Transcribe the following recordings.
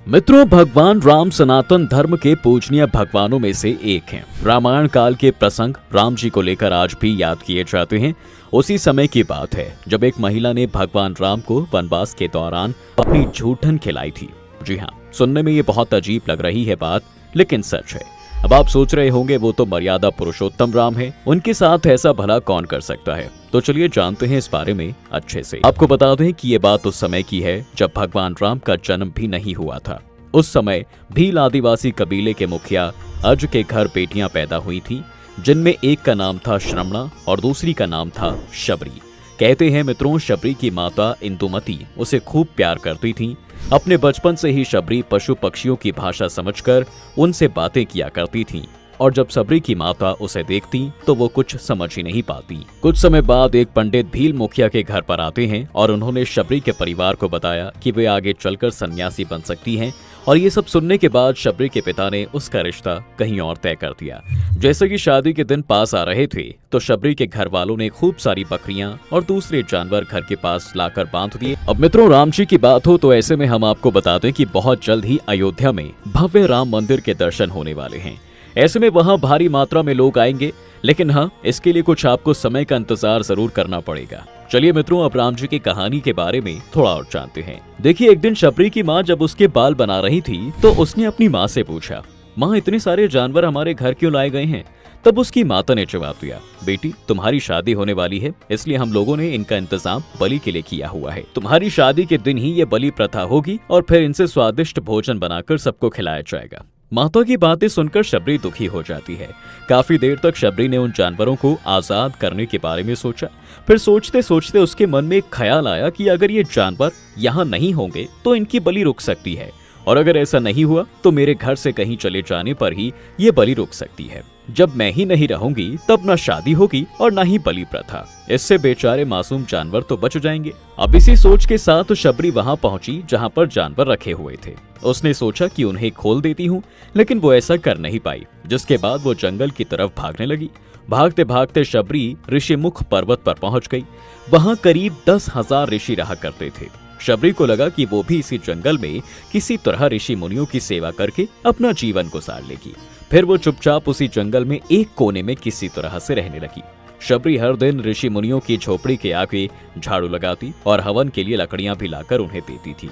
मित्रों, भगवान राम सनातन धर्म के पूजनीय भगवानों में से एक हैं। रामायण काल के प्रसंग राम जी को लेकर आज भी याद किए जाते हैं। उसी समय की बात है जब एक महिला ने भगवान राम को वनवास के दौरान अपनी जूठन खिलाई थी। जी हाँ, सुनने में ये बहुत अजीब लग रही है बात, लेकिन सच है। अब आप सोच रहे होंगे वो तो मर्यादा पुरुषोत्तम राम है, उनके साथ ऐसा भला कौन कर सकता है। तो चलिए जानते हैं इस बारे में अच्छे से। आपको बता दें कि ये बात उस समय की है जब भगवान राम का जन्म भी नहीं हुआ था। उस समय भील आदिवासी कबीले के मुखिया अज के घर बेटियां पैदा हुई थी, जिनमें एक का नाम था श्रमणा और दूसरी का नाम था शबरी। कहते हैं मित्रों, शबरी की माता इंदुमती उसे खूब प्यार करती थी। अपने बचपन से ही शबरी पशु पक्षियों की भाषा समझकर उनसे बातें किया करती थी, और जब शबरी की माता उसे देखती तो वो कुछ समझ ही नहीं पाती। कुछ समय बाद एक पंडित भील मुखिया के घर पर आते हैं और उन्होंने शबरी के परिवार को बताया कि वे आगे चलकर सन्यासी बन सकती हैं। और ये सब सुनने के बाद शबरी के पिता ने उसका रिश्ता कहीं और तय कर दिया। जैसे कि शादी के दिन पास आ रहे थे तो शबरी के घर वालों ने खूब सारी बकरियां और दूसरे जानवर घर के पास लाकर बांध दिए। अब मित्रों, राम जी की बात हो तो ऐसे में हम आपको बता दें कि बहुत जल्द ही अयोध्या में भव्य राम मंदिर के दर्शन होने वाले हैं। ऐसे में वहाँ भारी मात्रा में लोग आएंगे, लेकिन हाँ, इसके लिए कुछ आपको समय का इंतजार जरूर करना पड़ेगा। चलिए मित्रों, अब राम जी की कहानी के बारे में थोड़ा और जानते हैं। देखिए, एक दिन शबरी की माँ जब उसके बाल बना रही थी तो उसने अपनी माँ से पूछा, माँ इतने सारे जानवर हमारे घर क्यों लाए गए हैं? तब उसकी माता ने जवाब दिया, बेटी तुम्हारी शादी होने वाली है, इसलिए हम लोगों ने इनका इंतजाम बलि के लिए किया हुआ है। तुम्हारी शादी के दिन ही ये बलि प्रथा होगी और फिर इनसे स्वादिष्ट भोजन बनाकर सबको खिलाया जाएगा। माता की बातें सुनकर शबरी दुखी हो जाती है। काफी देर तक शबरी ने उन जानवरों को आजाद करने के बारे में सोचा। फिर सोचते सोचते उसके मन में एक ख्याल आया कि अगर ये जानवर यहाँ नहीं होंगे तो इनकी बलि रुक सकती है, और अगर ऐसा नहीं हुआ तो मेरे घर से कहीं चले जाने पर ही ये बलि रुक सकती है। जब मैं ही नहीं रहूंगी तब न शादी होगी और न ही बलि प्रथा। इससे बेचारे मासूम जानवर तो बच जाएंगे। अब इसी सोच के साथ शबरी वहां पहुंची जहां पर जानवर रखे हुए थे। उसने सोचा कि उन्हें खोल देती हूँ, लेकिन वो ऐसा कर नहीं पाई, जिसके बाद वो जंगल की तरफ भागने लगी। भागते भागते शबरी ऋषिमुख पर्वत पर पहुंच गई। वहां करीब 10,000 ऋषि रहा करते थे। शबरी को लगा कि वो भी इसी जंगल में किसी तरह ऋषि मुनियों की सेवा करके अपना जीवन गुजार लेगी। फिर वो चुपचाप उसी जंगल में एक कोने में किसी तरह से रहने लगी। शबरी हर दिन ऋषि मुनियों की झोपड़ी के आगे झाड़ू लगाती और हवन के लिए लकड़ियां भी लाकर उन्हें देती थी।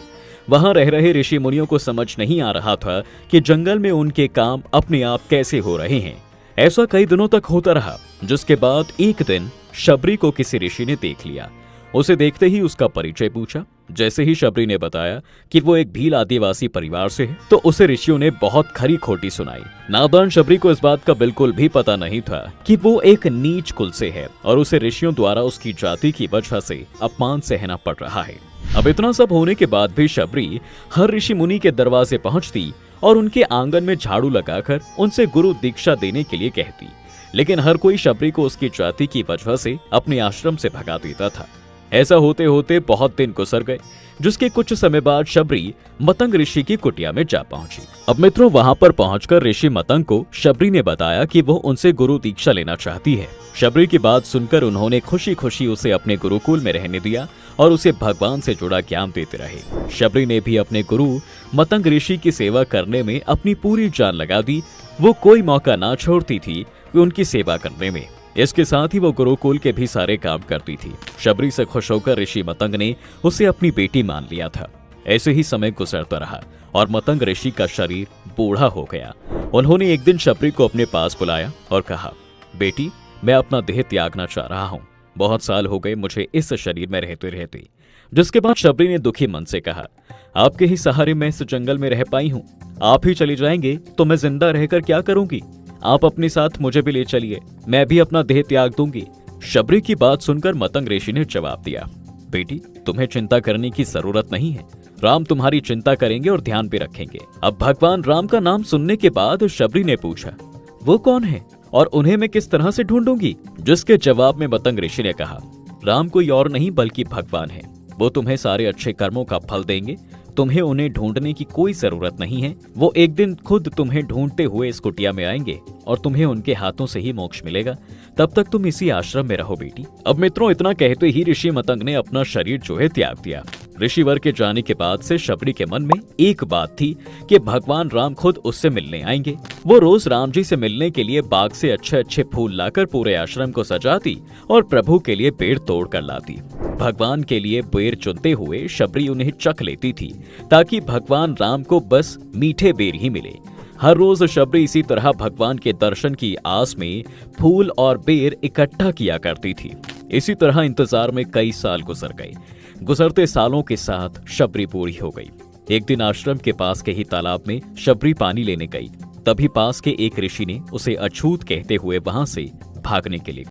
वहां रह रहे ऋषि मुनियों को समझ नहीं आ रहा था कि जंगल में उनके काम अपने आप कैसे हो रहे हैं। ऐसा कई दिनों तक होता रहा, जिसके बाद एक दिन शबरी को किसी ऋषि ने देख लिया। उसे देखते ही उसका परिचय पूछा। जैसे ही शबरी ने बताया कि वो एक भील आदिवासी परिवार से है, तो उसे ऋषियों ने बहुत खरी खोटी सुनाई। नादान शबरी को इस बात का बिल्कुल भी पता नहीं था कि वो एक नीच कुल से है और उसे ऋषियों द्वारा उसकी जाति की वजह से अपमान सहना पड़ रहा है। अब इतना सब होने के बाद भी शबरी हर ऋषि मुनि के दरवाजे पहुंचती और उनके आंगन में झाड़ू लगाकर उनसे गुरु दीक्षा देने के लिए कहती, लेकिन हर कोई शबरी को उसकी जाति की वजह से अपने आश्रम से भगा देता था। ऐसा होते होते बहुत दिन गुजर गए, जिसके कुछ समय बाद शबरी मतंग ऋषि की कुटिया में जा पहुंची। अब मित्रों, वहां पर पहुंचकर ऋषि मतंग को शबरी ने बताया कि वो उनसे गुरु दीक्षा लेना चाहती है। शबरी की बात सुनकर उन्होंने खुशी खुशी उसे अपने गुरुकुल में रहने दिया और उसे भगवान से जुड़ा ज्ञान देते रहे। शबरी ने भी अपने गुरु मतंग ऋषि की सेवा करने में अपनी पूरी जान लगा दी। वो कोई मौका ना छोड़ती थी उनकी सेवा करने में। इसके साथ ही वो गुरुकुल के भी सारे काम करती थी। शबरी से खुश होकर ऋषि मतंग ने उसे अपनी बेटी मान लिया था। ऐसे ही समय गुजरता रहा और मतंग ऋषि का शरीर बूढ़ा हो गया। उन्होंने एक दिन शबरी को अपने पास बुलाया और कहा, बेटी मैं अपना देह त्यागना चाह रहा हूँ। बहुत साल हो गए मुझे इस शरीर में रहते रहते। जिसके बाद शबरी ने दुखी मन से कहा, आपके ही सहारे मैं इस जंगल में रह पाई हूँ। आप ही चली जाएंगे तो मैं जिंदा रहकर क्या करूंगी? आप अपने साथ मुझे भी ले चलिए, मैं भी अपना देह त्याग दूंगी। शबरी की बात सुनकर मतंग ऋषि ने जवाब दिया, बेटी तुम्हें चिंता करने की जरूरत नहीं है। राम तुम्हारी चिंता करेंगे और ध्यान भी रखेंगे। अब भगवान राम का नाम सुनने के बाद शबरी ने पूछा, वो कौन है और उन्हें मैं किस तरह से ढूंढूंगी? जिसके जवाब में मतंग ऋषि ने कहा, राम कोई और नहीं बल्कि भगवान है। वो तुम्हें सारे अच्छे कर्मों का फल देंगे। तुम्हें उन्हें ढूंढने की कोई जरूरत नहीं है। वो एक दिन खुद तुम्हें ढूंढते हुए इस कुटिया में आएंगे और तुम्हें उनके हाथों से ही मोक्ष मिलेगा। तब तक तुम इसी आश्रम में रहो बेटी। अब मित्रों, इतना कहते ही ऋषि मतंग ने अपना शरीर जो है त्याग दिया। ऋषिवर के जाने के बाद से शबरी के मन में एक बात थी कि भगवान राम खुद उससे मिलने आएंगे। वो रोज राम जी से मिलने के लिए बाग से अच्छे अच्छे फूल लाकर पूरे आश्रम को सजाती और प्रभु के लिए पेड़ तोड़ कर लाती। भगवान के लिए बेर चुनते हुए शबरी उन्हें चख लेती थी ताकि भगवान राम को बस मीठे बेर ही मिले। हर रोज शबरी इसी तरह भगवान के दर्शन की आस में फूल और बेर इकट्ठा किया करती थी। इसी तरह इंतजार में कई साल गुजर गए। गुजरते सालों के साथ शबरी बूढ़ी हो गई। एक दिन आश्रम के पास के ही तालाब में शबरी पानी लेने गई। तभी पास के एक ऋषि ने उसे अछूत कहते हुए वहां से भागने के लिए